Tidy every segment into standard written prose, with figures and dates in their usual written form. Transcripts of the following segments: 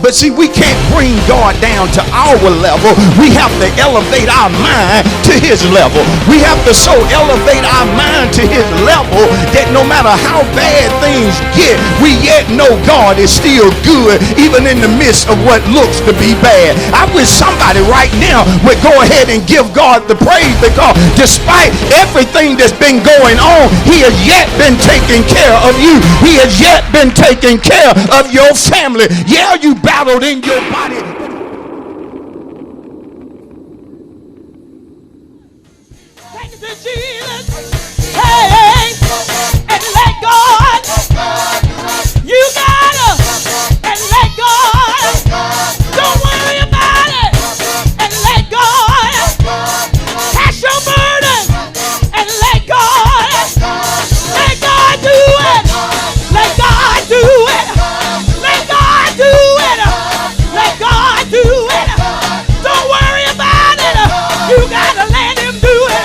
But see, we can't bring God down to our level. We have to elevate our mind to his level. We have to so elevate our mind to his level that no matter how bad things get, we yet know God is still good, even in the midst of what looks to be bad. I wish somebody right now would go ahead and give God the praise, because despite everything that's been going on, he has yet been taking care of you. He has yet been taking care of your family. Yeah, you battled in your body. Thank you, Jesus. Hey, and let God. You gotta and let God. Don't worry about it. And let God. Cast your burden and let God. Let God do it. Let God do it. Let God do it. Let God do it. Don't worry about it. You gotta let him do it.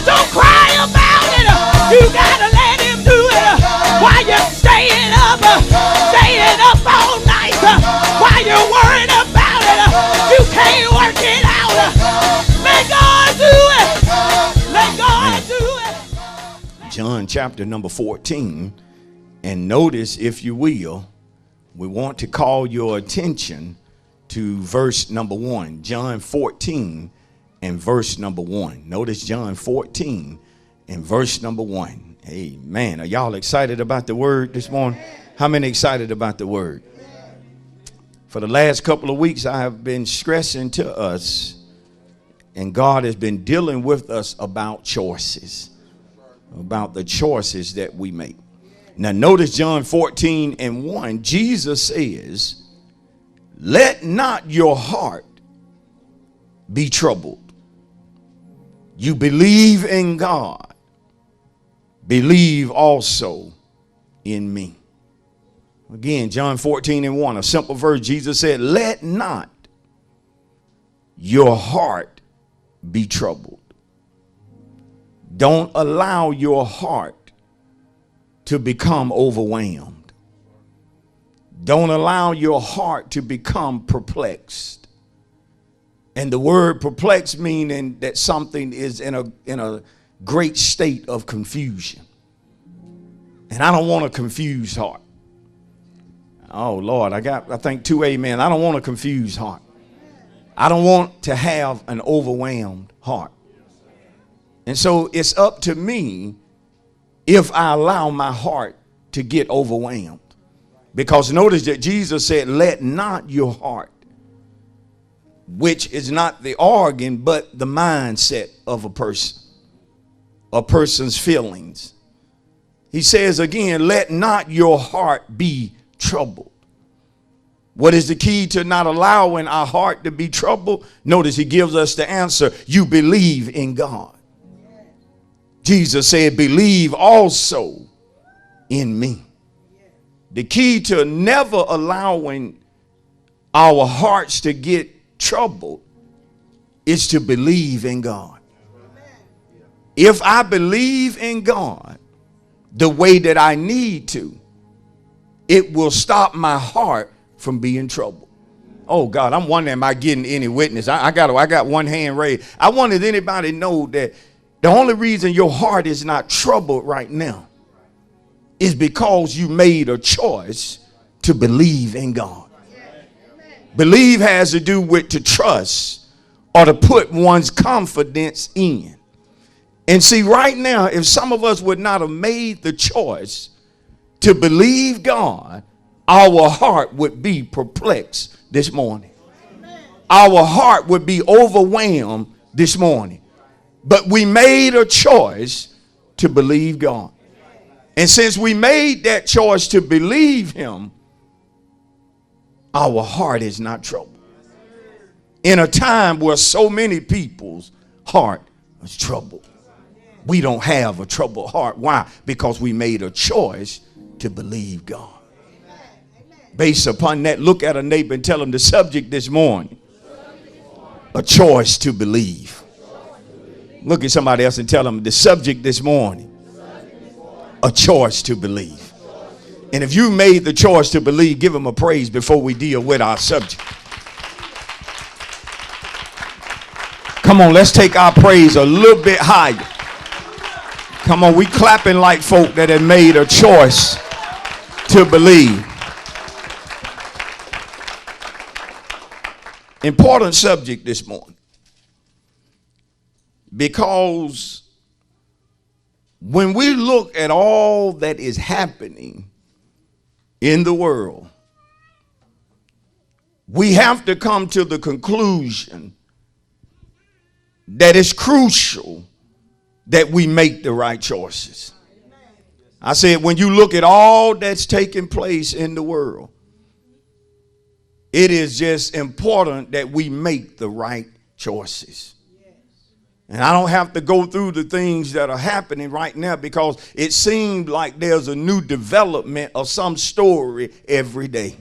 Don't cry about it. You gotta let him do it. While you're staying up all night. While you're worried about it, you can't work it out. Let God do it. Let God do it. John chapter number 14. And notice, if you will, we want to call your attention to verse number 1. John 14 and verse number 1. Notice John 14 and verse number 1. Amen. Are y'all excited about the word this morning? How many excited about the word? For the last couple of weeks, I have been stressing to us, and God has been dealing with us about choices, about the choices that we make. Now notice John 14 and 1, Jesus says, let not your heart be troubled. You believe in God, believe also in me. Again, John 14 and 1, a simple verse. Jesus said, let not your heart be troubled. Don't allow your heart to become overwhelmed. Don't allow your heart to become perplexed. And the word perplexed meaning that something is in a great state of confusion. And I don't want a confused heart. Oh Lord, I think 2 amen. I don't want a confused heart. I don't want to have an overwhelmed heart. And so it's up to me if I allow my heart to get overwhelmed. Because notice that Jesus said, let not your heart, which is not the organ, but the mindset of a person's feelings. He says again, let not your heart be troubled. What is the key to not allowing our heart to be troubled? Notice he gives us the answer. You believe in God. Jesus said, believe also in me. The key to never allowing our hearts to get troubled is to believe in God. If I believe in God the way that I need to, it will stop my heart from being troubled. Oh God, I'm wondering, am I getting any witness? I got one hand raised. I wanted anybody to know that the only reason your heart is not troubled right now is because you made a choice to believe in God. Believe has to do with to trust or to put one's confidence in. And see, right now, if some of us would not have made the choice to believe God, our heart would be perplexed this morning. Our heart would be overwhelmed this morning. But we made a choice to believe God. And since we made that choice to believe him, our heart is not troubled. In a time where so many people's heart is troubled, we don't have a troubled heart. Why? Because we made a choice to believe God. Based upon that, look at a neighbor and tell them the subject this morning, a choice to believe. Look at somebody else and tell them the subject this morning, a choice to believe. And if you made the choice to believe, give him a praise before we deal with our subject. Come on, let's take our praise a little bit higher. Come on, we clapping like folk that have made a choice to believe. Important subject this morning. Because when we look at all that is happening in the world, we have to come to the conclusion that it's crucial that we make the right choices. I said, when you look at all that's taking place in the world, it is just important that we make the right choices. And I don't have to go through the things that are happening right now because it seems like there's a new development of some story every day.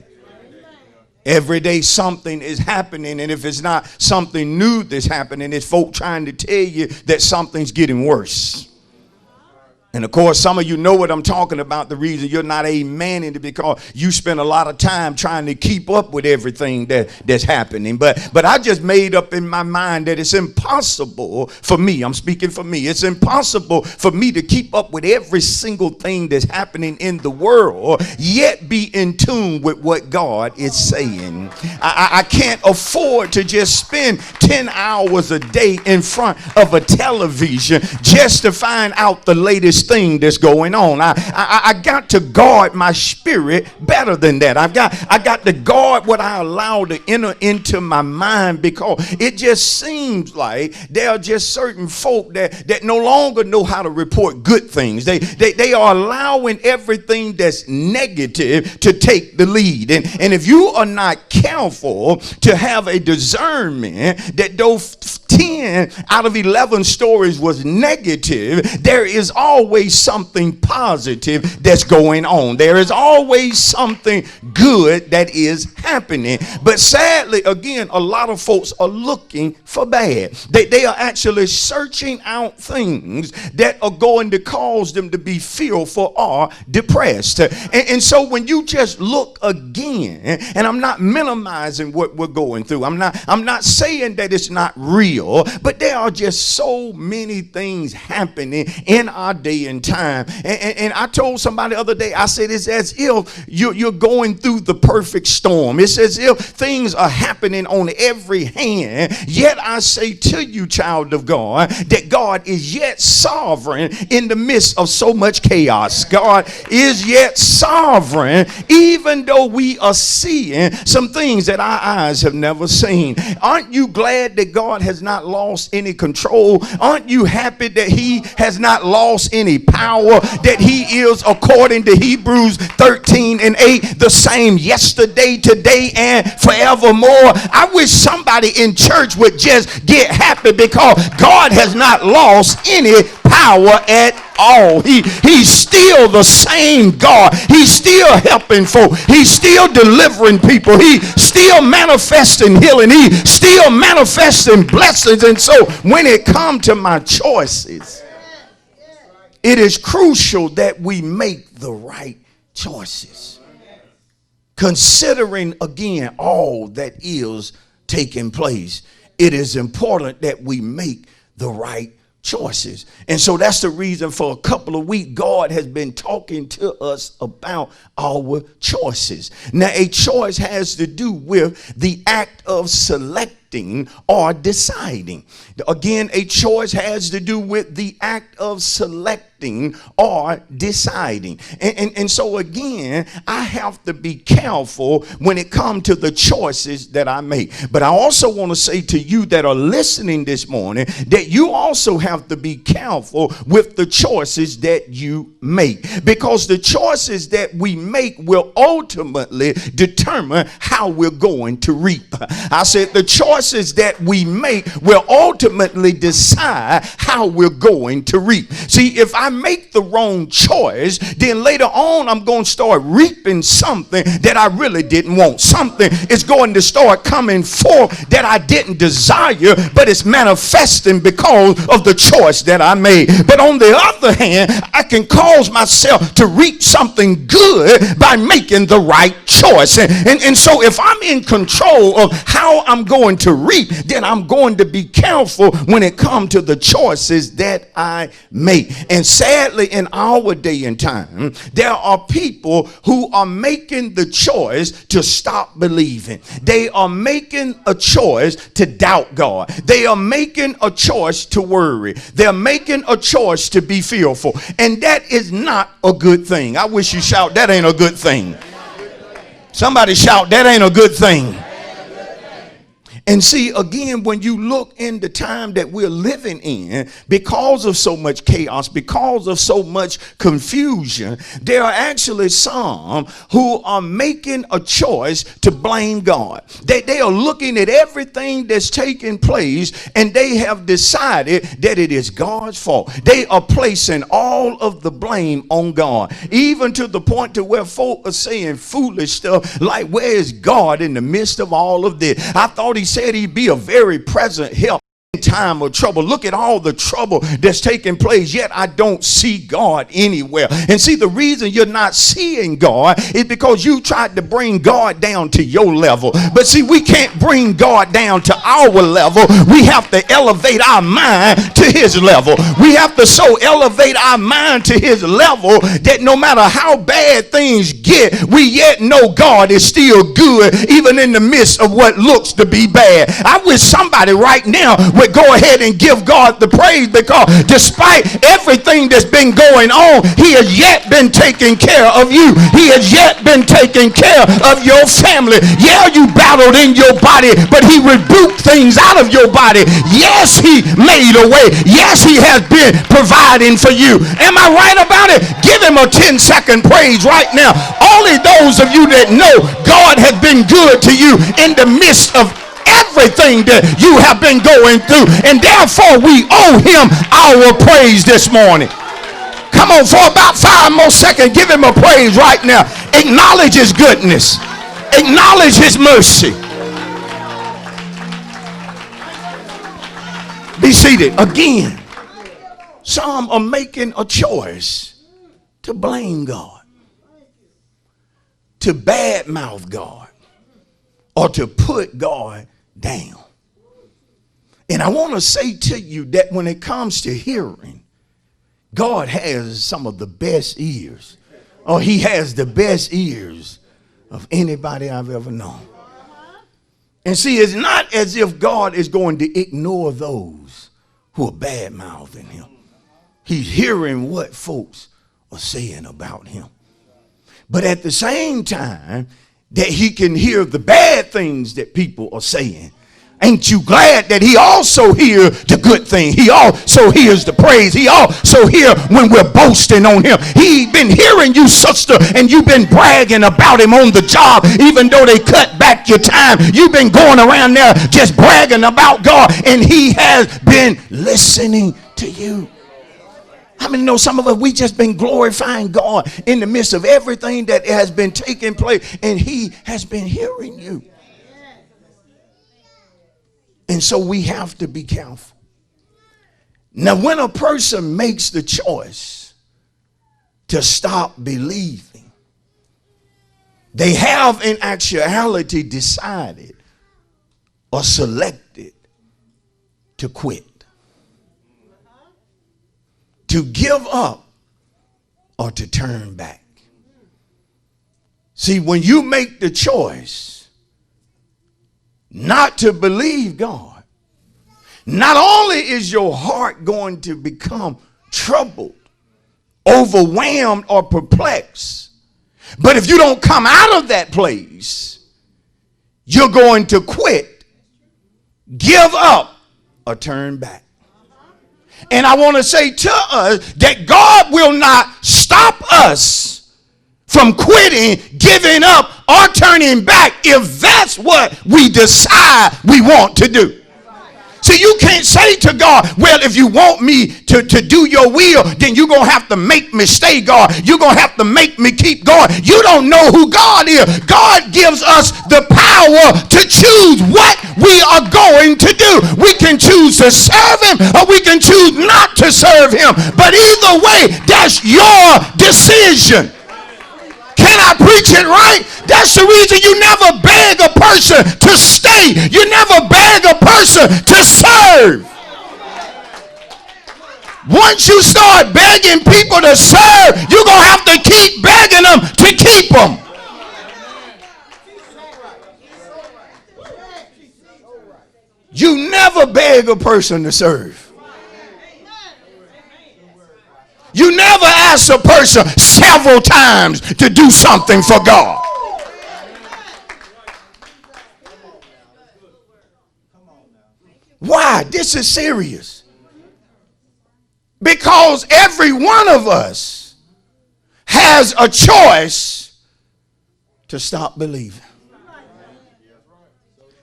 Every day something is happening, and if it's not something new that's happening, it's folk trying to tell you that something's getting worse. And of course, some of you know what I'm talking about. The reason you're not amening it because you spend a lot of time trying to keep up with everything that's happening. But I just made up in my mind that it's impossible for me. I'm speaking for me. It's impossible for me to keep up with every single thing that's happening in the world, yet be in tune with what God is saying. I can't afford to just spend 10 hours a day in front of a television just to find out the latest thing that's going on. I got to guard my spirit better than that. I got to guard what I allow to enter into my mind, because it just seems like there are just certain folk that no longer know how to report good things. They are allowing everything that's negative to take the lead. And if you are not careful to have a discernment that those 10 out of 11 stories was negative, there is always something positive that's going on. There is always something good that is happening. But sadly, again, a lot of folks are looking for bad. They are actually searching out things that are going to cause them to be fearful or depressed. And so when you just look again, and I'm not minimizing what we're going through. I'm not saying that it's not real, but there are just so many things happening in our day and time. And I told somebody the other day, I said, it's as if you're going through the perfect storm. It's as if things are happening on every hand. Yet I say to you, child of God, that God is yet sovereign in the midst of so much chaos. God is yet sovereign, even though we are seeing some things that our eyes have never seen. Aren't you glad that God has not lost any control? Aren't you happy that he has not lost any power? That he is, according to Hebrews 13:8, the same yesterday, today, and forevermore. I wish somebody in church would just get happy, because God has not lost any power at all. He's still the same God. He's still helping folk. He's still delivering people. He's still manifesting healing. He's still manifesting blessings. And so when it comes to my choices, it is crucial that we make the right choices. Considering again all that is taking place, it is important that we make the right choices. And so that's the reason for a couple of weeks God has been talking to us about our choices. Now, a choice has to do with the act of selecting or deciding. Again, a choice has to do with the act of selecting or deciding. And so again, I have to be careful when it comes to the choices that I make. But I also want to say to you that are listening this morning that you also have to be careful with the choices that you make, because the choices that we make will ultimately determine how we're going to reap. I said the choices that we make will ultimately decide how we're going to reap. See, if I I make the wrong choice, then later on I'm going to start reaping something that I really didn't want. Something is going to start coming forth that I didn't desire, but it's manifesting because of the choice that I made. But on the other hand, I can cause myself to reap something good by making the right choice. And so if I'm in control of how I'm going to reap, then I'm going to be careful when it comes to the choices that I make. And sadly, in our day and time, there are people who are making the choice to stop believing. They are making a choice to doubt God. They are making a choice to worry. They're making a choice to be fearful. And that is not a good thing. I wish you shout, that ain't a good thing. Somebody shout, that ain't a good thing. And see, again, when you look in the time that we're living in, because of so much chaos, because of so much confusion, there are actually some who are making a choice to blame God. They are looking at everything that's taking place, and they have decided that it is God's fault. They are placing all of the blame on God, even to the point to where folk are saying foolish stuff like, where is God in the midst of all of this? I thought he said he'd be a very present help in time of trouble. Look at all the trouble that's taking place, yet I don't see God anywhere. And see, the reason you're not seeing God is because you tried to bring God down to your level. But see, we can't bring God down to our level. We have to elevate our mind to his level. We have to so elevate our mind to his level that no matter how bad things get, we yet know God is still good, even in the midst of what looks to be bad. I wish somebody right now would go ahead and give God the praise, because despite everything that's been going on, he has yet been taking care of you. He has yet been taking care of your family. Yeah, you battled in your body, but he rebuked things out of your body. Yes, he made a way. Yes, he has been providing for you. Am I right about it? Give him a 10-second praise right now. Only those of you that know God has been good to you in the midst of everything that you have been going through, and therefore we owe him our praise this morning. Come on, for about 5 more seconds, give him a praise right now. Acknowledge his goodness, acknowledge his mercy. Be seated. Again, some are making a choice to blame God, to badmouth God, or to put God down. And I want to say to you that when it comes to hearing, God has some of the best ears. Or he has the best ears of anybody I've ever known. And see, it's not as if God is going to ignore those who are bad mouthing him. He's hearing what folks are saying about him. But at the same time, that he can hear the bad things that people are saying. Ain't you glad that he also hears the good thing? He also hears the praise. He also hears when we're boasting on him. He been hearing you, sister, and you've been bragging about him on the job, even though they cut back your time. You've been going around there just bragging about God, and he has been listening to you. How many know some of us, we just been glorifying God in the midst of everything that has been taking place, and he has been hearing you. And so we have to be careful. Now, when a person makes the choice to stop believing, they have in actuality decided or selected to quit, to give up, or to turn back. See, when you make the choice not to believe God, not only is your heart going to become troubled, overwhelmed, or perplexed, but if you don't come out of that place, you're going to quit, give up, or turn back. And I want to say to us that God will not stop us from quitting, giving up, or turning back if that's what we decide we want to do. See, you can't say to God, well, if you want me to do your will, then you're going to have to make me stay, God. You're going to have to make me keep going. You don't know who God is. God gives us the power to choose what we are going to do. We can choose to serve him or we can choose not to serve him. But either way, that's your decision. Can I preach it right? That's the reason you never beg a person to stay. You never beg a person to serve. Once you start begging people to serve, you're going to have to keep begging them to keep them. You never beg a person to serve. You never ask a person several times to do something for God. Why? This is serious. Because every one of us has a choice to stop believing.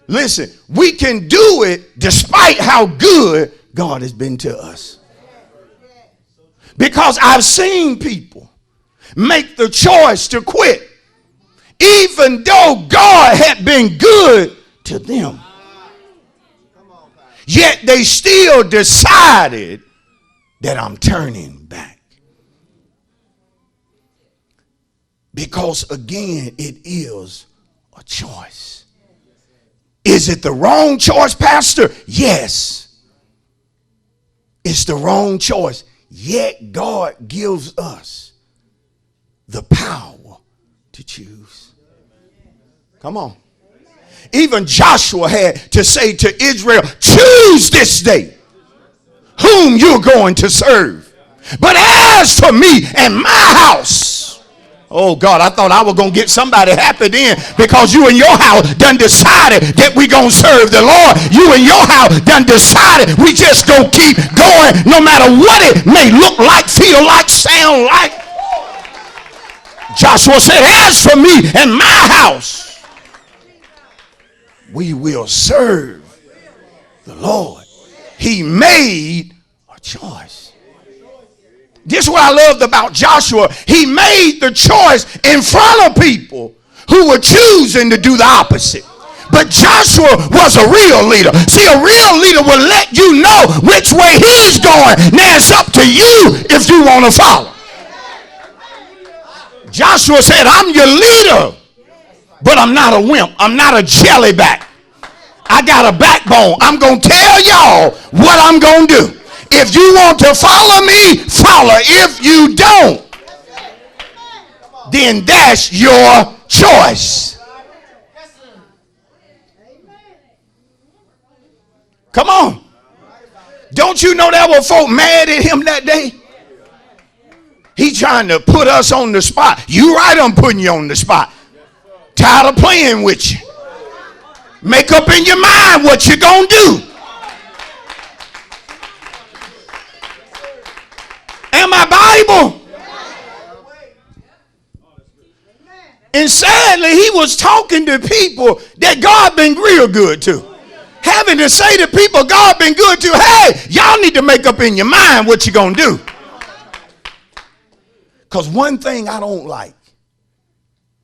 Listen, we can do it despite how good God has been to us. Because I've seen people make the choice to quit, even though God had been good to them. Yet they still decided that I'm turning back. Because again, it is a choice. Is it the wrong choice, Pastor? Yes. It's the wrong choice. Yet God gives us the power to choose. Come on. Even Joshua had to say to Israel, choose this day whom you're going to serve. But as for me and my house, oh God, I thought I was going to get somebody happy then, because you and your house done decided that we going to serve the Lord. You and your house done decided we just going to keep going no matter what it may look like, feel like, sound like. Joshua said, as for me and my house, we will serve the Lord. He made a choice. This is what I loved about Joshua. He made the choice in front of people who were choosing to do the opposite. But Joshua was a real leader. See, a real leader will let you know which way he's going. Now it's up to you if you want to follow. Joshua said, I'm your leader, but I'm not a wimp. I'm not a jellyback. I got a backbone. I'm going to tell y'all what I'm going to do. If you want to follow me, follow. If you don't, then that's your choice. Come on. Don't you know there were folk mad at him that day? He trying to put us on the spot. You right, I'm putting you on the spot. Tired of playing with you. Make up in your mind what you're going to do. Am I Bible? And sadly, he was talking to people that God been real good to. Having to say to people God been good to, hey, y'all need to make up in your mind what you're going to do. Because one thing I don't like,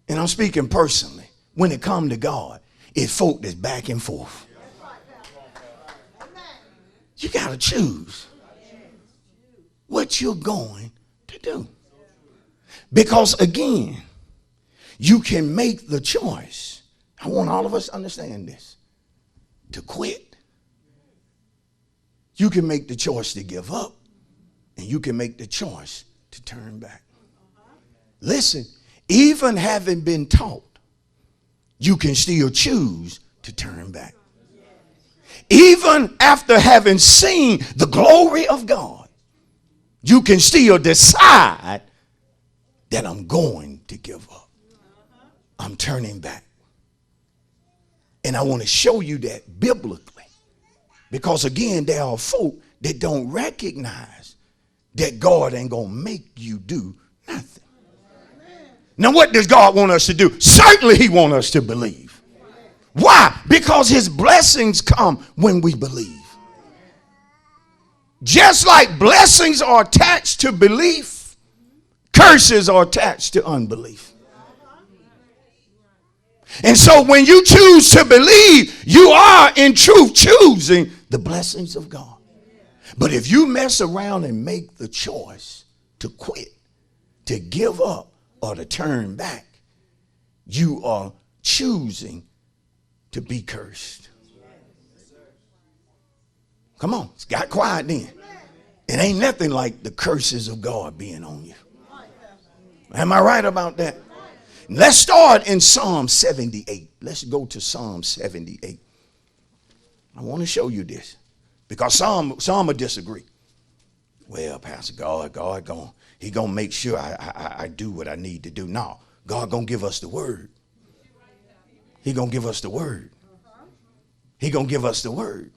and I'm speaking personally, when it comes to God, is folk that's back and forth. You got to choose what you're going to do. Because again, you can make the choice. I want all of us to understand this. To quit. You can make the choice to give up, and you can make the choice to turn back. Listen, even having been taught, you can still choose to turn back. Even after having seen the glory of God, you can still decide that I'm going to give up. I'm turning back. And I want to show you that biblically. Because again, there are folk that don't recognize that God ain't going to make you do nothing. Now, what does God want us to do? Certainly he wants us to believe. Why? Because his blessings come when we believe. Just like blessings are attached to belief, curses are attached to unbelief. And so when you choose to believe, you are in truth choosing the blessings of God. But if you mess around and make the choice to quit, to give up, or to turn back, you are choosing to be cursed. Come on, it's got quiet then. It ain't nothing like the curses of God being on you. Am I right about that? Let's start in Psalm 78. Let's go to Psalm 78. I want to show you this because some will disagree. Well, Pastor, God he gonna make sure I do what I need to do. No, God gonna give us the word. He gonna give us the word. He gonna give us the word.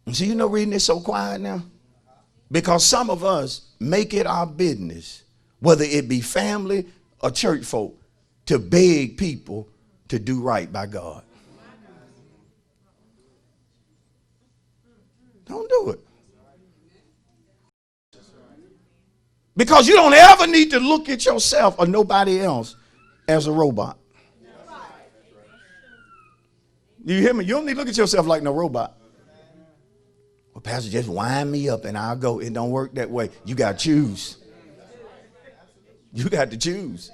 And so you know, reading this so quiet now, because some of us make it our business, whether it be family or church folk, to beg people to do right by God. Don't do it. Because you don't ever need to look at yourself or nobody else as a robot. Do you hear me? You don't need to look at yourself like no robot. Well, Pastor, just wind me up and I'll go. It don't work that way. You got to choose. You got to choose.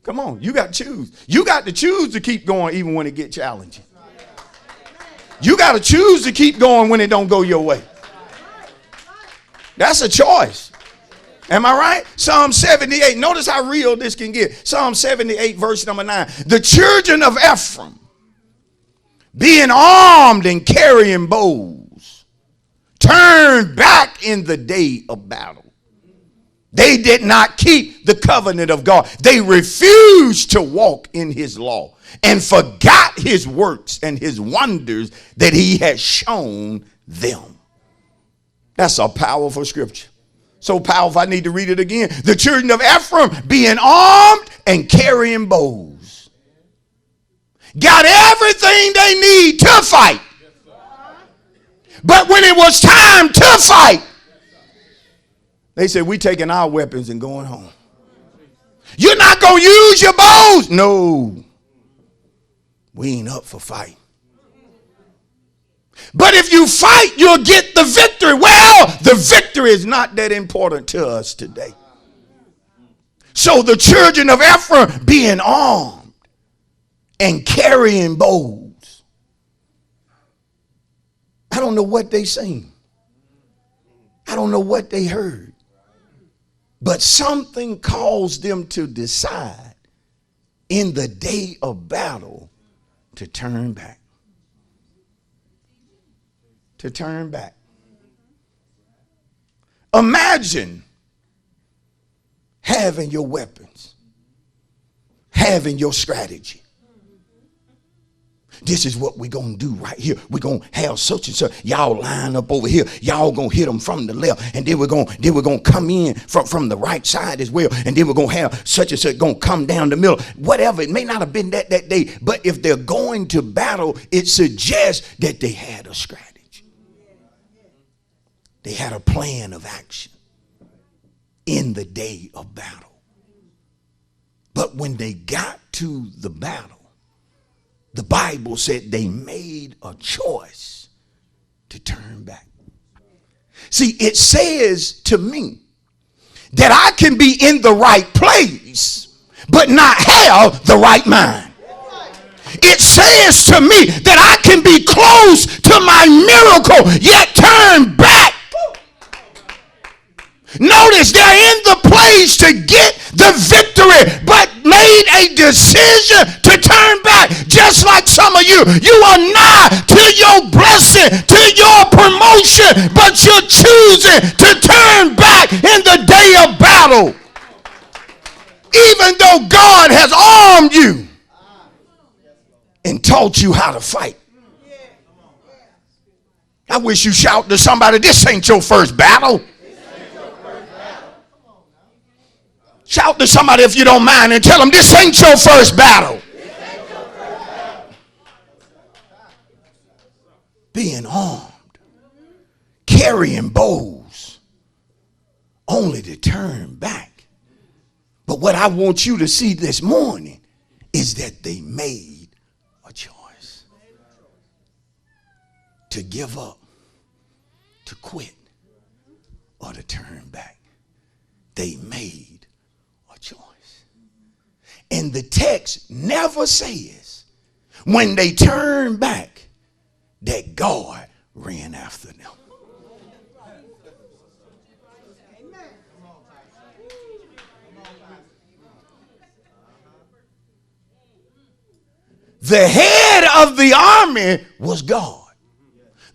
Come on, you got to choose. You got to choose to keep going even when it gets challenging. You got to choose to keep going when it don't go your way. That's a choice. Am I right? Psalm 78. Notice how real this can get. Psalm 78 verse number 9. The children of Ephraim, being armed and carrying bows, turned back in the day of battle. They did not keep the covenant of God. They refused to walk in his law and forgot his works and his wonders that he had shown them. That's a powerful scripture. So powerful, I need to read it again. The children of Ephraim, being armed and carrying bows, got everything they need to fight. But when it was time to fight, they said, we taking our weapons and going home. You're not going to use your bows? No. We ain't up for fight. But if you fight, you'll get the victory. Well, the victory is not that important to us today. So the children of Ephraim, being armed and carrying bows. I don't know what they seen. I don't know what they heard. But something caused them to decide in the day of battle to turn back. To turn back. Imagine having your weapons, having your strategy. This is what we're going to do right here. We're going to have such and such. Y'all line up over here. Y'all going to hit them from the left. And then we're going to come in from the right side as well. And then we're going to have such and such going to come down the middle. Whatever. It may not have been that day. But if they're going to battle, it suggests that they had a strategy. They had a plan of action in the day of battle. But when they got to the battle, the Bible said they made a choice to turn back. See, it says to me that I can be in the right place, but not have the right mind. It says to me that I can be close to my miracle, yet turn back. Notice they're in the place to get the victory, but made a decision to turn back. Just like some of you are nigh to your blessing, to your promotion, but you're choosing to turn back in the day of battle. Even though God has armed you and taught you how to fight. I wish you shout to somebody, this ain't your first battle. Shout to somebody if you don't mind and tell them this ain't your first battle. being armed, carrying bows, only to turn back. But what I want you to see this morning is that they made a choice to give up, to quit, or to turn back. They made a choice. And the text never says when they turned back that God ran after them. The head of the army was God,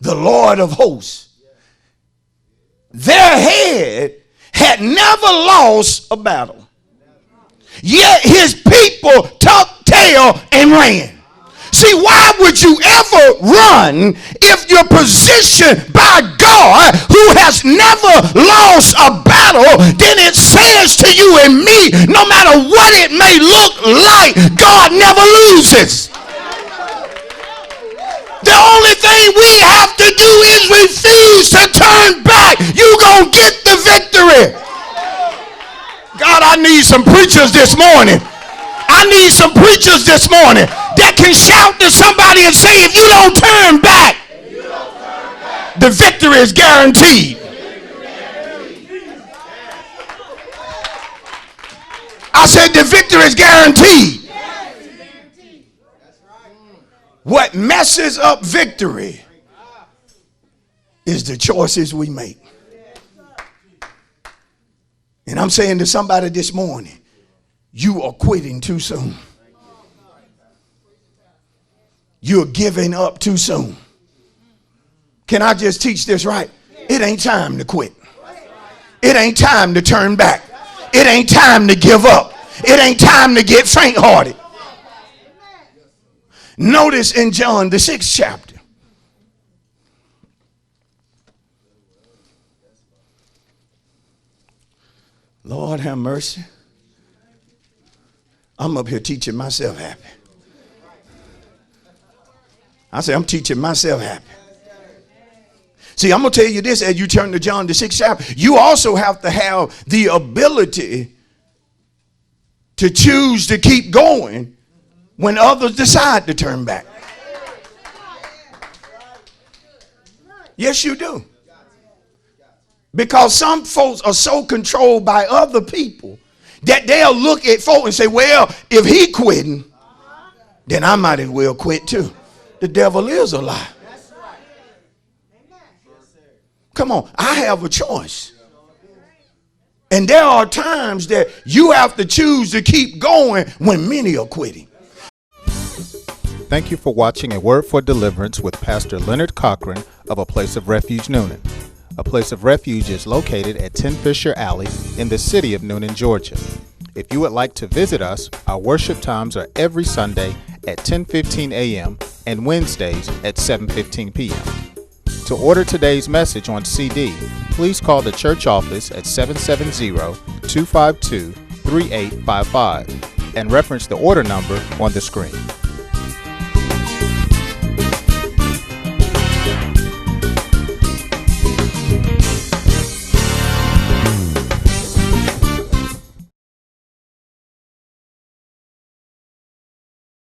the Lord of hosts. Their head had never lost a battle. Yet his people tucked tail and ran. See, why would you ever run if you're positioned by God who has never lost a battle? Then it says to you and me, no matter what it may look like, God never loses. The only thing we have to do is refuse to turn back. You're going to get the victory. God, I need some preachers this morning. I need some preachers this morning that can shout to somebody and say, if you don't turn back, the victory is guaranteed. I said the victory is guaranteed. What messes up victory is the choices we make. And I'm saying to somebody this morning, you are quitting too soon. You're giving up too soon. Can I just teach this right? It ain't time to quit. It ain't time to turn back. It ain't time to give up. It ain't time to get faint-hearted. Notice in John, the 6th chapter. Lord have mercy. I'm up here teaching myself happy. I say I'm teaching myself happy. See, I'm going to tell you this as you turn to John, the 6th chapter. You also have to have the ability to choose to keep going when others decide to turn back. Yes, you do. Because some folks are so controlled by other people that they'll look at folk and say, well, if he quitting, then I might as well quit too. The devil is a lie. Come on, I have a choice. And there are times that you have to choose to keep going when many are quitting. Thank you for watching A Word for Deliverance with Pastor Leonard Cochran of A Place of Refuge, Noonan. A Place of Refuge is located at 10 Fisher Alley in the city of Noonan, Georgia. If you would like to visit us, our worship times are every Sunday at 10:15 a.m. and Wednesdays at 7:15 p.m. To order today's message on CD, please call the church office at 770-252-3855 and reference the order number on the screen.